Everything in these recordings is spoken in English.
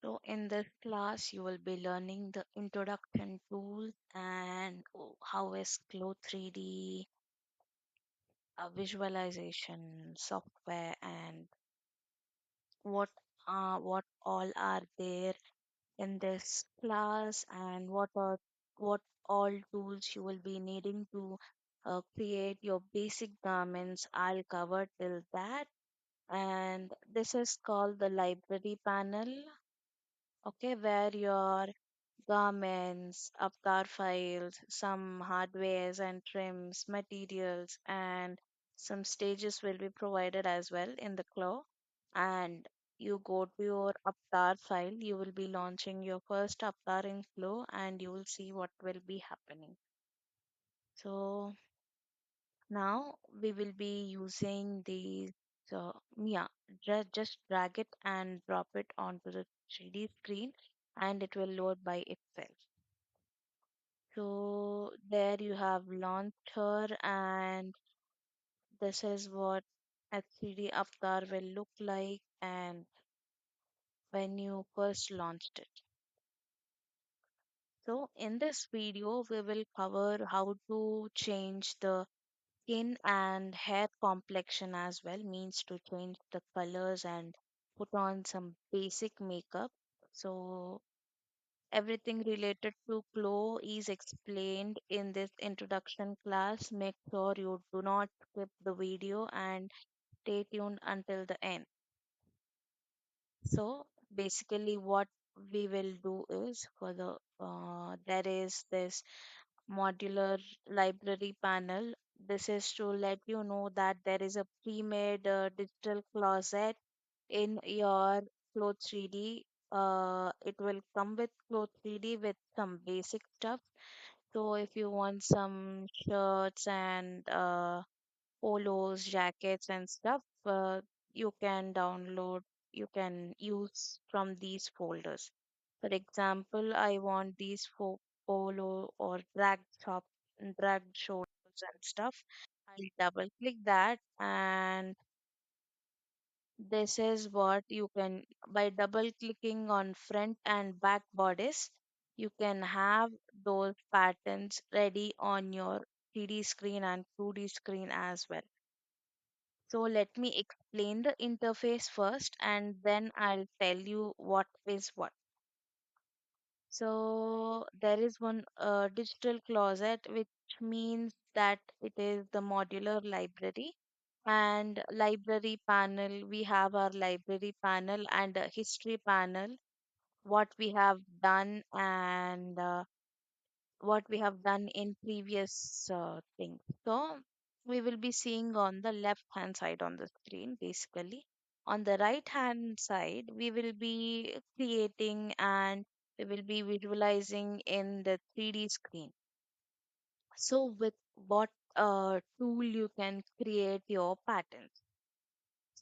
So, in this class, you will be learning the introduction tools and how is clo3d, visualization software, and what what all are there in this class, and what all tools you will be needing to create your basic garments. I'll cover till that, and this is called the library panel. Okay, where your garments, avatar files, some hardwares and trims, materials, and some stages will be provided as well in the claw. And you go to your avatar file, you will be launching your first avatar in flow and you will see what will be happening. So now we will be using these. Yeah, just drag it and drop it onto the 3D screen and it will load by itself. So there you have launched her, and this is what a 3D avatar will look like and when you first launched it. So in this video we will cover how to change the skin and hair complexion as well, means to change the colors and put on some basic makeup. So everything related to glow is explained in this introduction class. Make sure you do not skip the video and stay tuned until the end. So basically what we will do is for the there is this modular library panel. This is to let you know that there is a pre-made digital closet in your clo3d. It will come with clo3d with some basic stuff. So if you want some shirts and polos, jackets, and stuff, you can download, you can use from these folders. For example, I want these polo or drag shoulders and stuff. I'll double click that, and this is what you can, by double clicking on front and back bodice, you can have those patterns ready on your 3D screen and 2D screen as well. So let me explain the interface first and then I'll tell you what is what. So there is one digital closet, which means that it is the modular library and library panel. We have our library panel and a history panel, what we have done and what we have done in previous things. So we will be seeing on the left hand side on the screen basically. On the right hand side, we will be creating and we will be visualizing in the 3D screen. So with what tool you can create your patterns.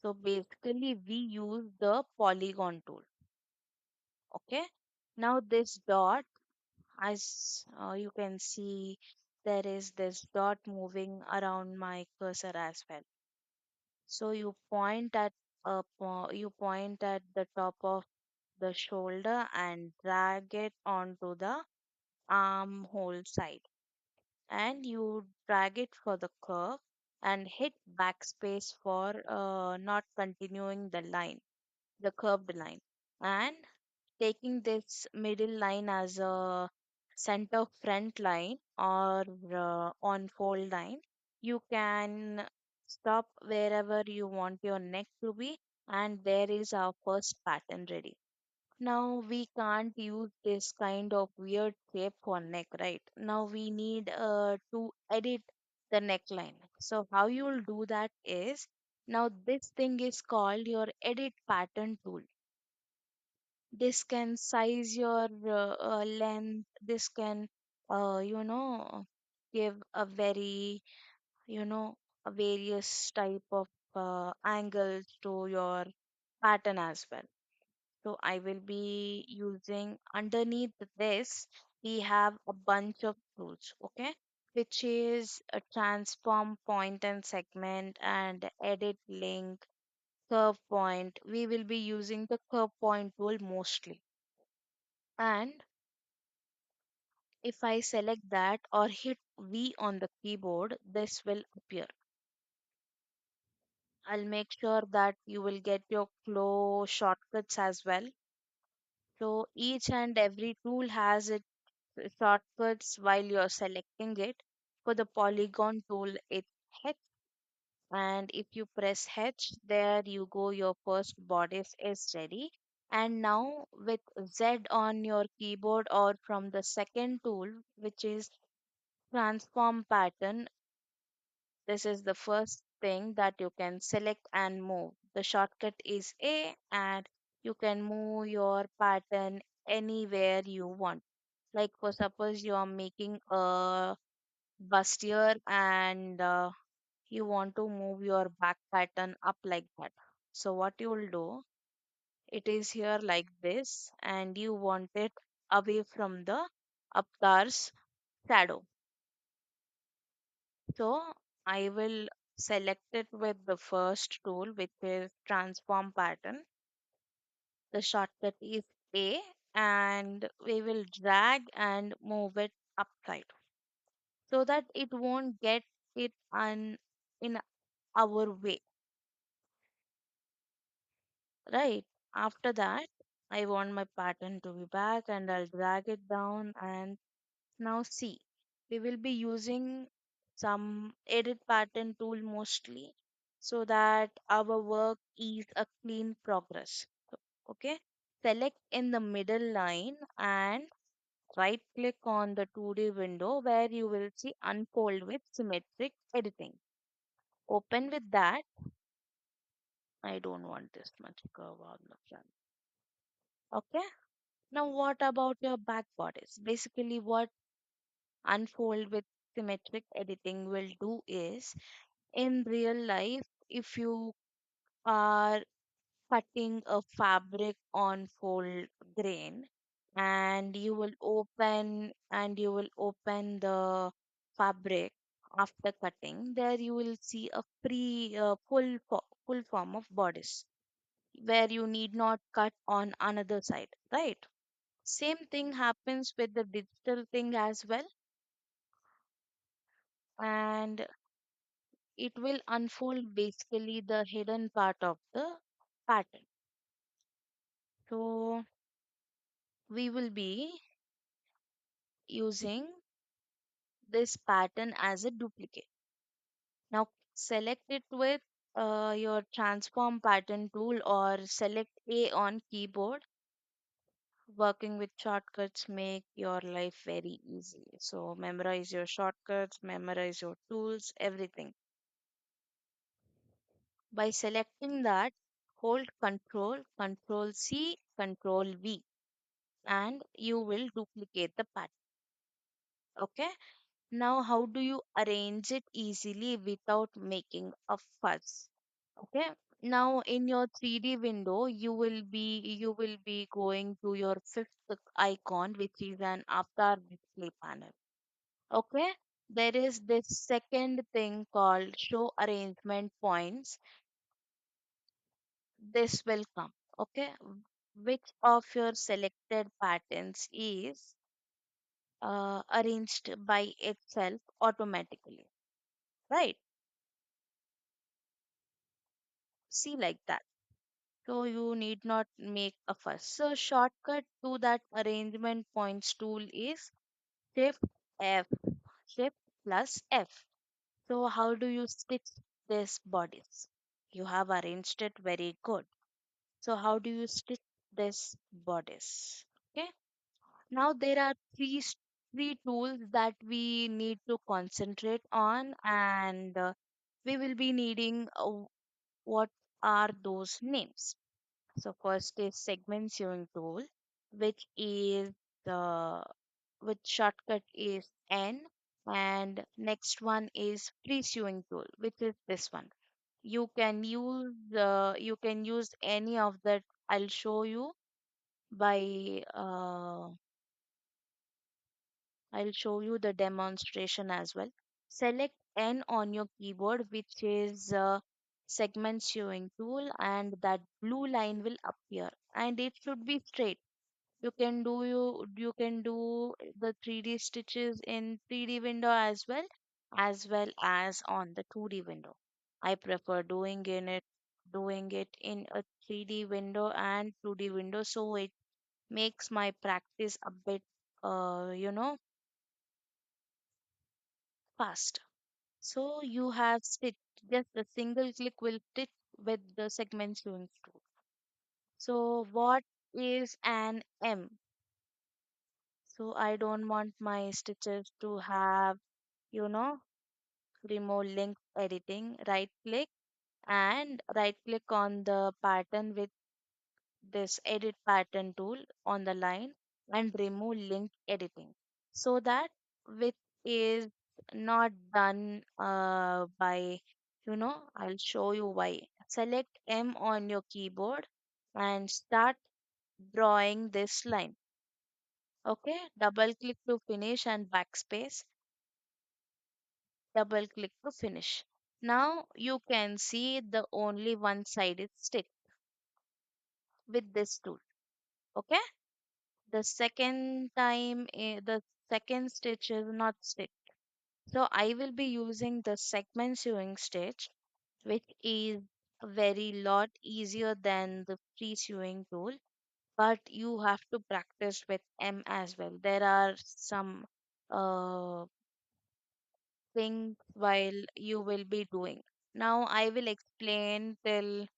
So basically we use the polygon tool. Okay. Now this dot, as you can see, there is this dot moving around my cursor as well. So you point at the top of the shoulder and drag it onto the armhole side, and you drag it for the curve and hit backspace for not continuing the curved line, and taking this middle line as a center front line or on fold line, you can stop wherever you want your neck to be, and there is our first pattern ready. Now we can't use this kind of weird shape for neck, right? Now we need to edit the neckline. So how you will do that is, now this thing is called your edit pattern tool. This can size your length. This can give a very, a various type of angles to your pattern as well. So I will be using, underneath this we have a bunch of tools, okay, which is a transform point and segment and edit link, curve point. We will be using the curve point tool mostly. And if I select that or hit V on the keyboard, this will appear. I'll make sure that you will get your flow shortcuts as well. So each and every tool has its shortcuts while you're selecting it. For the polygon tool, it's H, and if you press H, there you go, your first bodice is ready. And now with Z on your keyboard or from the second tool, which is transform pattern, this is the first thing that you can select and move. The shortcut is A, and you can move your pattern anywhere you want. Like for suppose you are making a bustier and you want to move your back pattern up like that. So what you will do, it is here like this, and you want it away from the avatar's shadow. So I will select it with the first tool, which is transform pattern. The shortcut is A, and we will drag and move it upside so that it won't get it in our way, right? After that, I want my pattern to be back, and I'll drag it down. And now see, we will be using some edit pattern tool mostly so that our work is a clean progress. Okay, select in the middle line and right click on the 2D window where you will see unfold with symmetric editing. Open with that. I don't want this much curve on the front. Okay. Now what about your back bodies? Basically what unfold with symmetric editing will do is, in real life, if you are cutting a fabric on fold grain, and you will open the fabric after cutting, there you will see a full form of bodice where you need not cut on another side, right? Same thing happens with the digital thing as well, and it will unfold basically the hidden part of the pattern. So we will be using this pattern as a duplicate. Now select it with your transform pattern tool or select A on keyboard. Working with shortcuts make your life very easy. So memorize your shortcuts, memorize your tools, everything. By selecting that, hold Control C, Control V, and you will duplicate the pattern. Okay. Now, how do you arrange it easily without making a fuss? Okay. Now, in your 3D window, you will be going to your fifth icon, which is an avatar display panel. Okay. There is this second thing called show arrangement points. This will come. Okay. Which of your selected patterns is arranged by itself automatically, right? See like that. So you need not make a fuss. So shortcut to that arrangement points tool is Shift F, Shift plus F. So how do you stitch this bodies? You have arranged it very good. So how do you stitch this bodice? Okay. Now there are three tools that we need to concentrate on, and we will be needing what are those names. So first is segment sewing tool, which is the which shortcut is N, and next one is pre sewing tool, which is this one. You can use any of that. I'll show you by I'll show you the demonstration as well. Select N on your keyboard, which is segment sewing tool, and that blue line will appear, and it should be straight. You can do the 3D stitches in 3D window as well as on the 2D window. I prefer doing it in a 3D window and 2D window, so it makes my practice a bit you know fast. So you have stitched, just a single click will stitch with the segment sewing tool. So what is an M? So I don't want my stitches to have, you know, remove link editing. Right click on the pattern with this edit pattern tool on the line and remove link editing, so that which is not done by, I'll show you why. Select M on your keyboard and start drawing this line. Okay, double click to finish and backspace, double click to finish. Now you can see the only one side is stick with this tool. Okay, the second stitch is not stick. So I will be using the segment sewing stitch, which is very lot easier than the free sewing tool, but you have to practice with M as well. There are some uh, things while you will be doing. Now I will explain till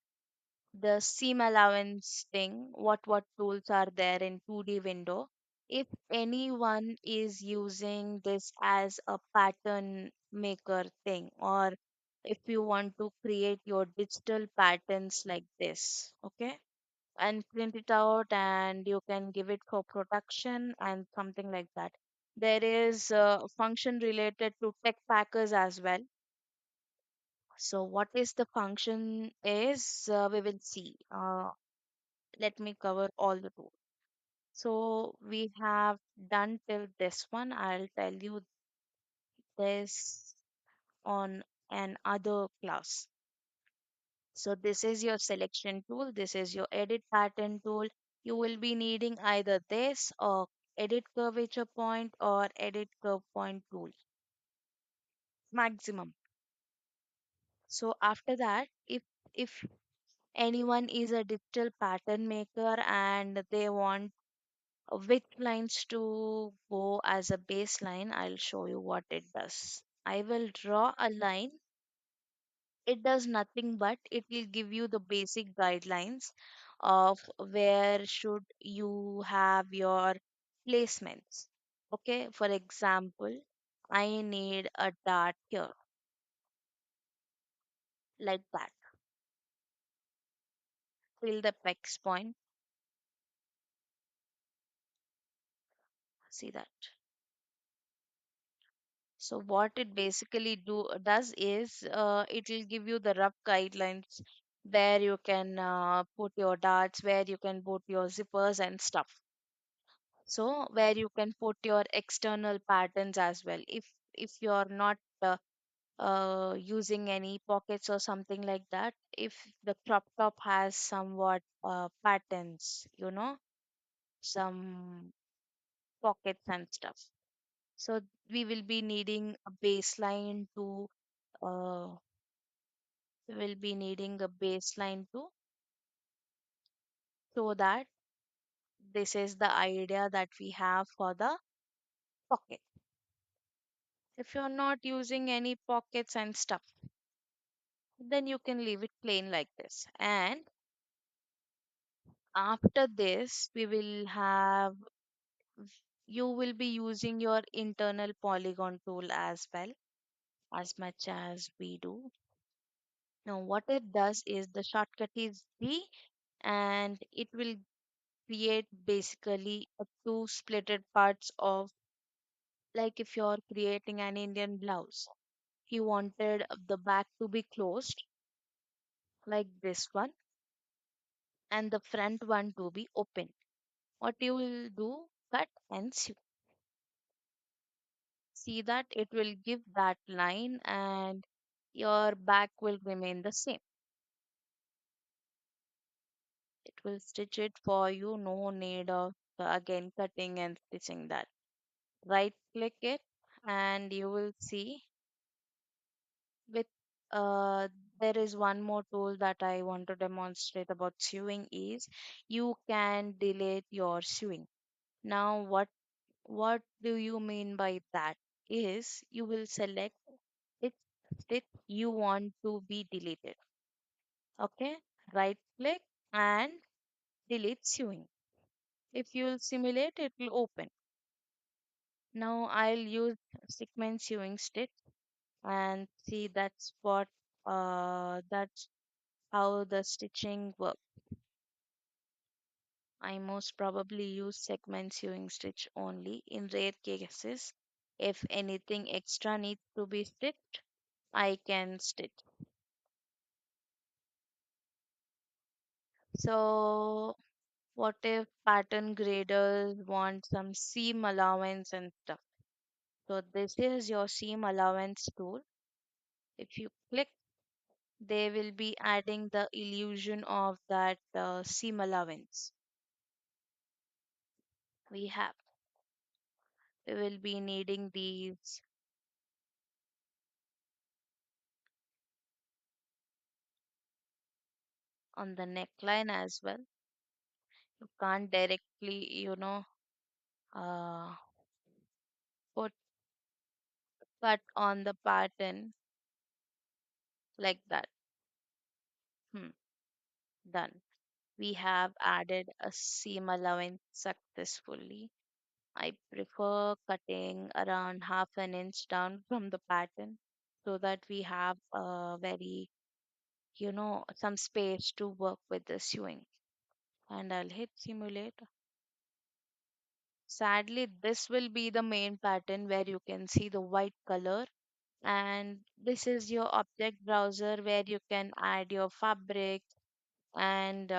the seam allowance thing, what tools are there in 2D window. If anyone is using this as a pattern maker thing, or if you want to create your digital patterns like this, okay, and print it out and you can give it for production and something like that. There is a function related to tech packers as well. So what is the function is, we will see. Let me cover all the tools. So we have done till this one. I'll tell you this on an other class. So this is your selection tool. This is your edit pattern tool. You will be needing either this or edit curvature point or edit curve point tool maximum. So after that, if anyone is a digital pattern maker and they want which lines to go as a baseline, I'll show you what it does. I will draw a line. It does nothing but it will give you the basic guidelines of where should you have your placements. Okay, for example, I need a dart here, like that, till the pex point. See that. So what it basically does is, it will give you the rough guidelines where you can put your darts, where you can put your zippers and stuff. So where you can put your external patterns as well. If you're not using any pockets or something like that, if the crop top has somewhat patterns, some pockets and stuff. So we will be needing a baseline to uh, so that this is the idea that we have for the pocket. If you're not using any pockets and stuff, then you can leave it plain like this. And after this, you will be using your internal polygon tool as well, as much as we do. Now, what it does is the shortcut is D, and it will create basically a two splitted parts of, like if you're creating an Indian blouse, you wanted the back to be closed like this one and the front one to be open. What you will do, cut and sew. See that it will give that line and your back will remain the same. It will stitch it for you, no need of again cutting and stitching that. Right click it and you will see with uh, there is one more tool that I want to demonstrate about sewing is you can delete your sewing. Now what do you mean by that is you will select which stitch you want to be deleted. Okay, right click and delete sewing. If you'll simulate, it will open. Now I'll use segment sewing stitch and see that's how the stitching works. I most probably use segment sewing stitch only. In rare cases, if anything extra needs to be stitched, I can stitch. So what if pattern graders want some seam allowance and stuff? So this is your seam allowance tool. If you click, they will be adding the illusion of that seam allowance. We have. We will be needing these on the neckline as well. You can't directly, uh, put cut on the pattern like that. Hmm, done. We have added a seam allowance successfully. I prefer cutting around half an inch down from the pattern so that we have a very, some space to work with the sewing. And I'll hit simulate. Sadly, this will be the main pattern where you can see the white color. And this is your object browser where you can add your fabric and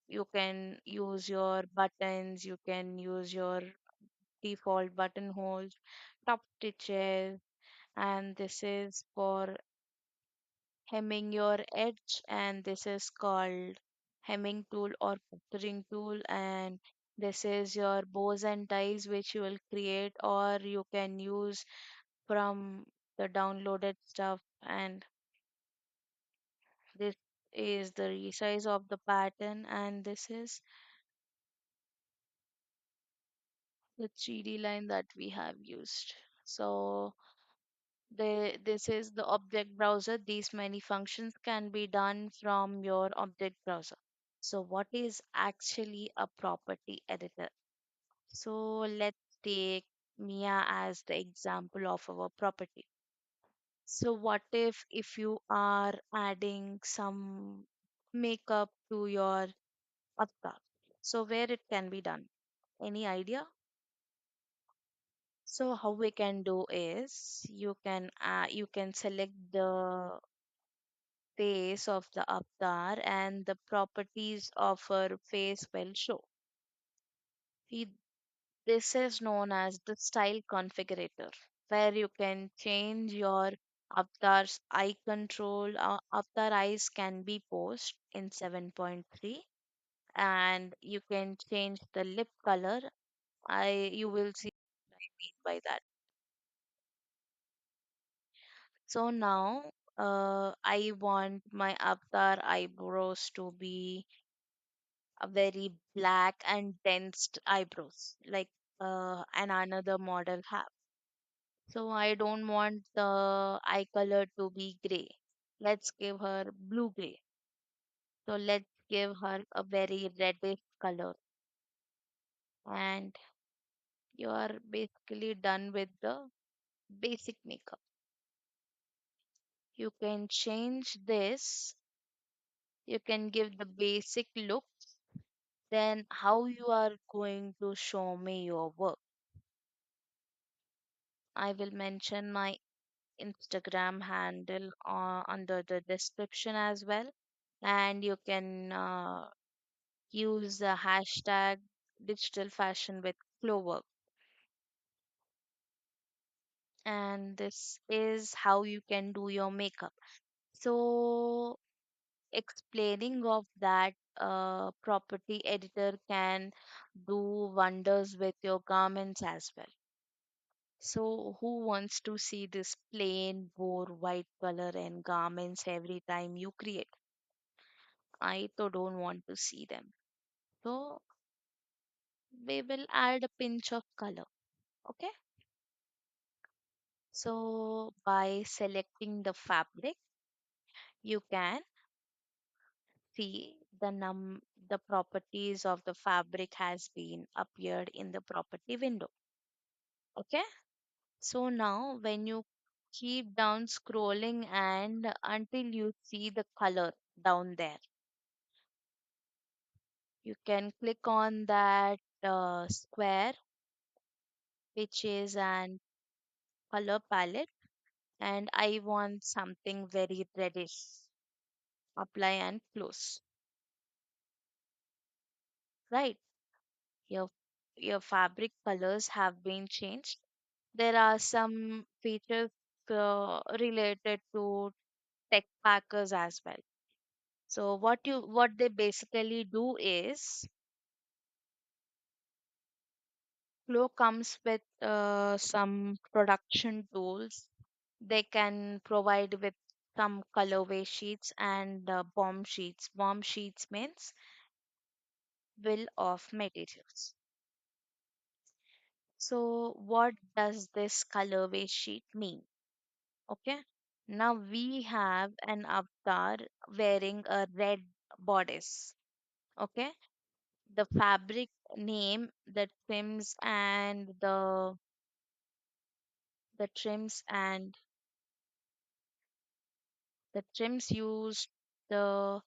you can use your buttons, you can use your default buttonholes, top stitches, and this is for hemming your edge, and this is called hemming tool or puncturing tool, and this is your bows and ties which you will create or you can use from the downloaded stuff, and this is the resize of the pattern, and this is the 3D line that we have used. So this is the object browser. These many functions can be done from your object browser. So what is actually a property editor? So let's take Mia as the example of our property. So what if you are adding some makeup to your avatar? So where it can be done? Any idea? So how we can do is you can select the face of the avatar and the properties of her face will show. See, this is known as the style configurator, where you can change your avatar's eye control. Avatar eyes can be posed in 7.3, and you can change the lip color. You will see what I mean by that. So now, I want my avatar eyebrows to be a very black and dense eyebrows, like an another model have. So I don't want the eye color to be gray. Let's give her blue gray. So let's give her a very reddish color. And you are basically done with the basic makeup. You can change this. You can give the basic look. Then how you are going to show me your work? I will mention my Instagram handle under the description as well. And you can use the hashtag digital fashion with clover. And this is how you can do your makeup. So explaining of that property editor can do wonders with your garments as well. So, who wants to see this plain, bore, white color and garments every time you create? I to don't want to see them. So, we will add a pinch of color. Okay. So, by selecting the fabric, you can see the properties of the fabric has been appeared in the property window. Okay. So now when you keep down scrolling and until you see the color down there, you can click on that square, which is an color palette, and I want something very reddish. Apply and close. Right. Your your fabric colors have been changed. There are some features related to tech packers as well. So what they basically do is Flow comes with some production tools. They can provide with some colorway sheets and bomb sheets. Bomb sheets means bill of materials. So what does this colorway sheet mean? Okay. Now we have an avatar wearing a red bodice. Okay. The fabric name, the trims and the trims used, the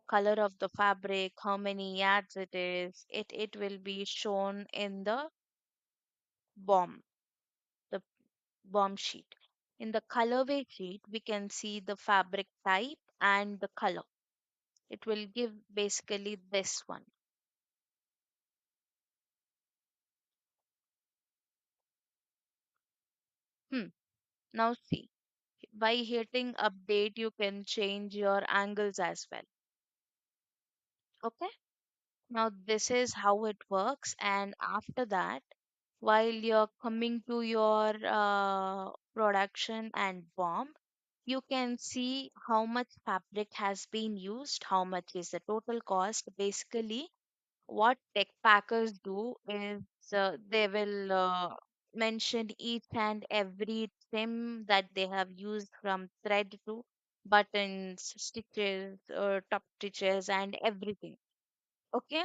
color of the fabric, how many yards it is, it will be shown in the bomb, the bomb sheet. In the colorway sheet, we can see the fabric type and the color. It will give basically this one. Hmm. Now see, by hitting update, you can change your angles as well. Okay. Now this is how it works, and after that, while you're coming to your production and bomb, you can see how much fabric has been used, how much is the total cost. Basically, what tech packers do is they will mention each and every trim that they have used from thread to buttons, stitches, top stitches, and everything. Okay,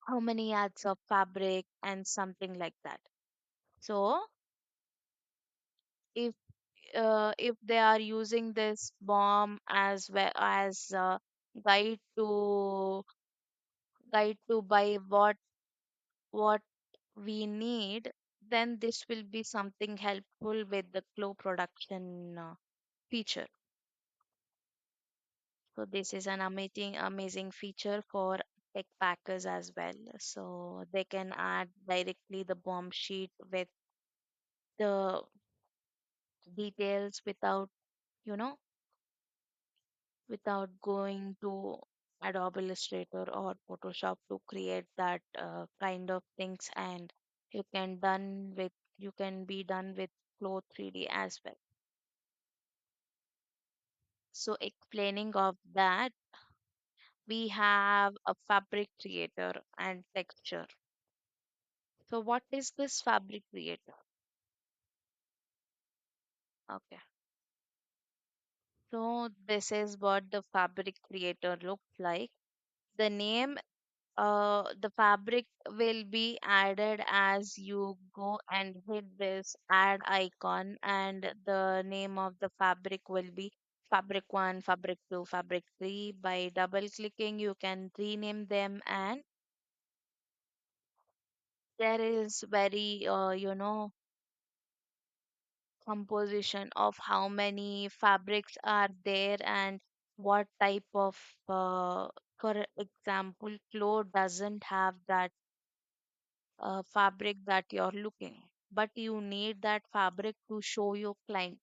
how many yards of fabric and something like that. So if they are using this bomb as well as guide to buy what we need, then this will be something helpful with the flow production feature. So this is an amazing feature for tech packers as well. So they can add directly the bomb sheet with the details you know without going to Adobe Illustrator or Photoshop to create that kind of things, and you can be done with clo3d as well. So explaining of that, we have a fabric creator and texture. So what is this fabric creator? Okay. So this is what the fabric creator looks like. The name, the fabric will be added as you go and hit this add icon, and the name of the fabric will be fabric 1, fabric 2, fabric 3. By double clicking, you can rename them, and there is very composition of how many fabrics are there and what type of for example, flow doesn't have that fabric that you're looking, but you need that fabric to show your client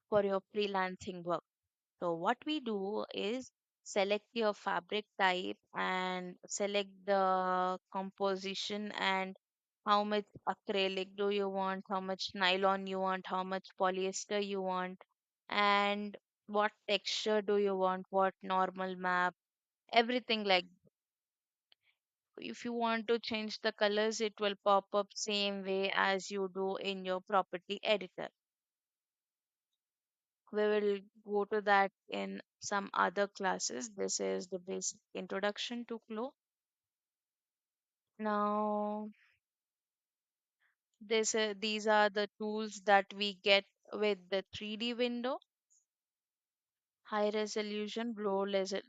for your freelancing work. So what we do is select your fabric type and select the composition and how much acrylic do you want, how much nylon you want, how much polyester you want, and what texture do you want, what normal map, everything like. If you want to change the colors, it will pop up same way as you do in your property editor. We will go to that in some other classes. This is the basic introduction to Clo. Now, these are the tools that we get with the 3D window. High resolution,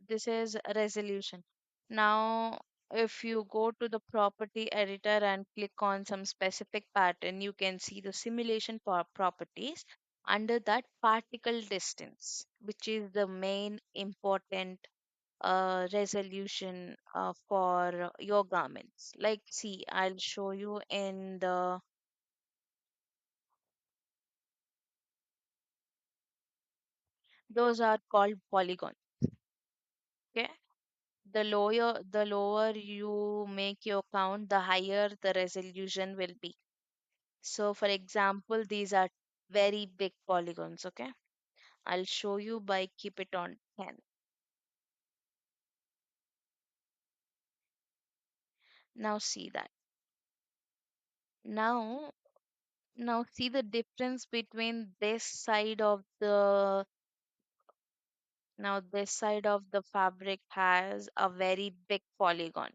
this is resolution. Now, if you go to the property editor and click on some specific pattern, you can see the simulation properties. Under that, particle distance, which is the main important resolution for your garments. Like, see, I'll show you in the, those are called polygon. Okay. The lower you make your count, the higher the resolution will be. So, for example, these are very big polygons. Okay. I'll show you by keep it on 10. Now see that. Now, now see the difference between this side of the Now, this side of the fabric has a very big polygon,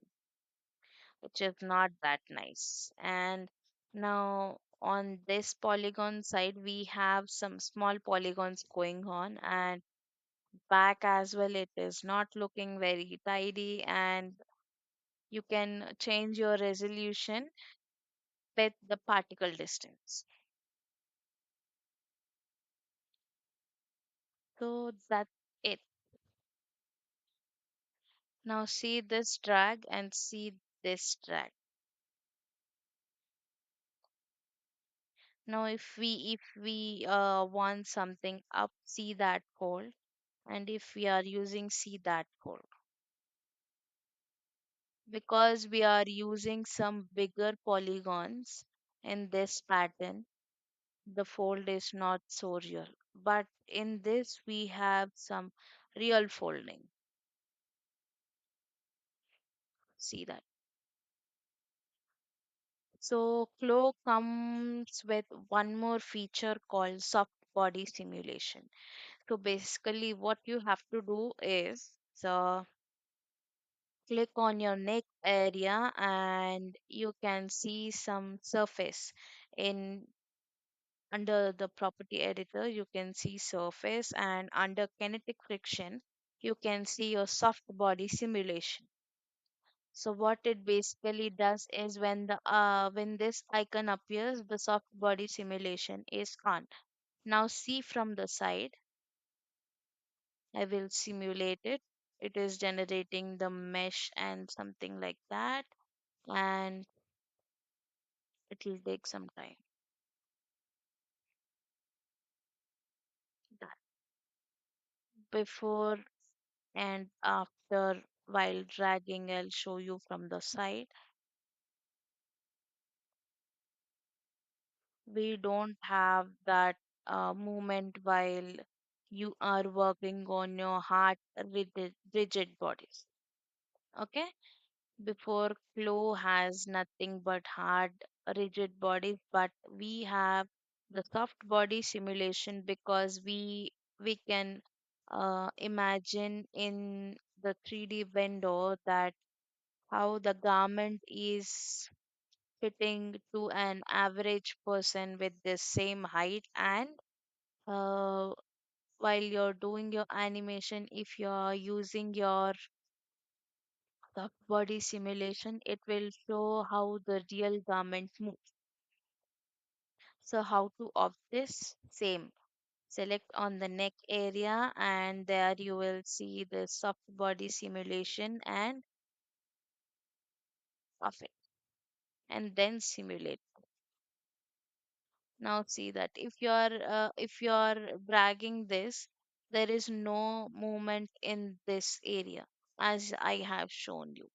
which is not that nice. And now, on this polygon side, we have some small polygons going on, and back as well, it is not looking very tidy. And you can change your resolution with the particle distance. So that's it. Now, see this drag and see this drag. Now, if we want something up, see that fold, and if we are using see that fold, because we are using some bigger polygons in this pattern, the fold is not so real. But in this, we have some real folding. See that. So, Clo comes with one more feature called soft body simulation. So basically, what you have to do is, so click on your neck area and you can see some surface in under the property editor. You can see surface, and under kinetic friction you can see your soft body simulation. So what it basically does is, when this icon appears, the soft body simulation is on. Now see from the side, I will simulate it. It is generating the mesh and something like that, and it will take some time. That before and after, while dragging, I'll show you from the side. We don't have that movement while you are working on your hard rigid bodies. Okay. Before, flow has nothing but hard rigid bodies, but we have the soft body simulation because we can imagine in the 3D window that how the garment is fitting to an average person with the same height. And uh, while you're doing your animation, if you're using your soft body simulation, it will show how the real garment moves. So how to off this? Same. Select on the neck area and there you will see the soft body simulation and off it, and then simulate. Now see that if you're dragging this, There is no movement in this area as I have shown you.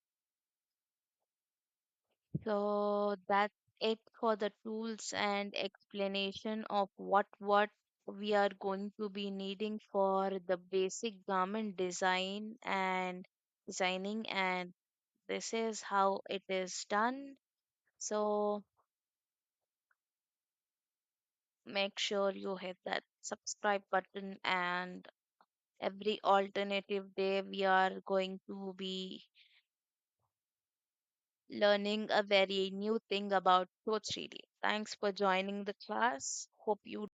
So that's it for the tools and explanation of what we are going to be needing for the basic garment designing, and this is how it is done. So make sure you hit that subscribe button, and every alternative day we are going to be learning a very new thing about clo3d. Thanks for joining the class. Hope you